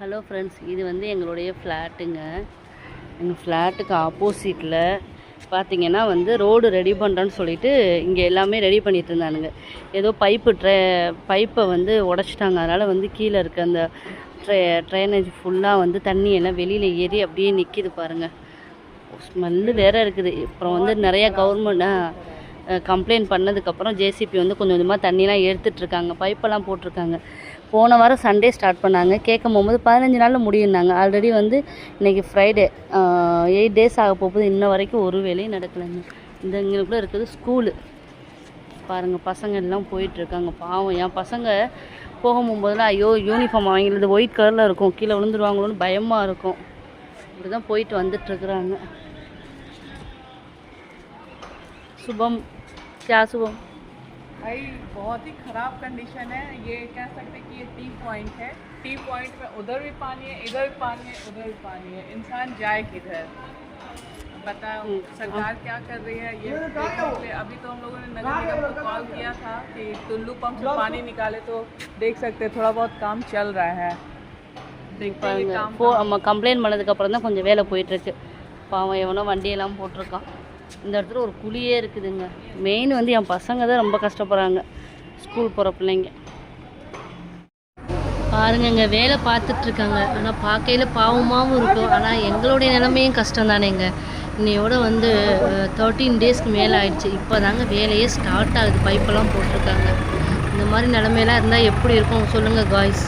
Hello friends, இது வந்து எங்களுடைய ஃப்ளாட்டுங்க. எங்கள் ஃப்ளாட்டுக்கு ஆப்போசிட்டில் பார்த்திங்கன்னா வந்து ரோடு ரெடி பண்ணுறேன்னு சொல்லிட்டு இங்கே எல்லாமே ரெடி பண்ணிட்டு இருந்தானுங்க. ஏதோ பைப்பை வந்து உடச்சிட்டாங்க. அதனால் வந்து கீழே இருக்க அந்த ட்ரைனேஜ் ஃபுல்லாக வந்து தண்ணி எல்லாம் வெளியில் ஏறி அப்படியே நிற்கிது பாருங்கள். ஸ்மெல்லு வேறு இருக்குது. அப்புறம் வந்து நிறையா கம்ப்ளைண்ட் பண்ணதுக்கப்புறம் ஜேசிபி வந்து கொஞ்சம் கொஞ்சமாக தண்ணிலாம் எடுத்துகிட்ருக்காங்க. பைப்பெல்லாம் போட்டிருக்காங்க. போன வாரம் சண்டே ஸ்டார்ட் பண்ணாங்க. கேட்கும் போகும்போது 15 நாளில் முடியும்னாங்க. ஆல்ரெடி வந்து இன்றைக்கி ஃப்ரைடே 8 days ஆக போகுது. இன்ன வரைக்கும் ஒரு வேலையும் நடக்கலைங்க. இந்த இங்கேக்குள்ளே இருக்குது ஸ்கூலு பாருங்கள். பசங்க எல்லாம் போயிட்டுருக்காங்க. பாவம் என் பசங்க போகும்போதெல்லாம் ஐயோ யூனிஃபார்ம் அவங்களுக்கு ஒயிட் கலரில் இருக்கும், கீழே விழுந்துருவாங்களோன்னு பயமாக இருக்கும். இப்படி தான் போயிட்டு வந்துட்டுருக்குறாங்க. शुभम, क्या शुभम? भाई बहुत ही ख़राब कंडीशन है। ये कह सकते हैं कि ये टी पॉइंट है। टी पॉइंट में उधर भी पानी है, इधर भी पानी है, उधर भी पानी है। इंसान जाए किधर? बताओ सरकार क्या कर रही है ये देखने के लिए। अभी तो हम लोगों ने नगर निगम को कॉल किया था कि टुल्लू पंप से पानी निकाले, तो देख सकते हैं थोड़ा बहुत काम चल रहा है। கம்ப்ளைண்ட் பண்ணதுக்கப்புறம் தான் கொஞ்சம் வேலை போயிட்டுருக்கு. பாவம் எவனோ வண்டியெல்லாம் போட்டிருக்கான். இந்த இடத்துல ஒரு குழியே இருக்குதுங்க. மெயின் வந்து என் பசங்க தான் ரொம்ப கஷ்டப்படுறாங்க, ஸ்கூல் போகிற பிள்ளைங்க. பாருங்கங்க, வேலை பார்த்துட்ருக்காங்க. ஆனால் பார்க்கையில் பாவமாகவும் இருக்கும். ஆனால் எங்களுடைய நிலைமையும் கஷ்டம் தானேங்க. இன்னையோட வந்து 13 daysக்கு மேலே ஆயிடுச்சு. இப்போ தாங்க வேலையே ஸ்டார்ட் ஆகுது. பைப்பெல்லாம் போட்டிருக்காங்க. இந்த மாதிரி நிலமையெல்லாம் இருந்தால் எப்படி இருக்கும் சொல்லுங்கள் காய்ஸ்.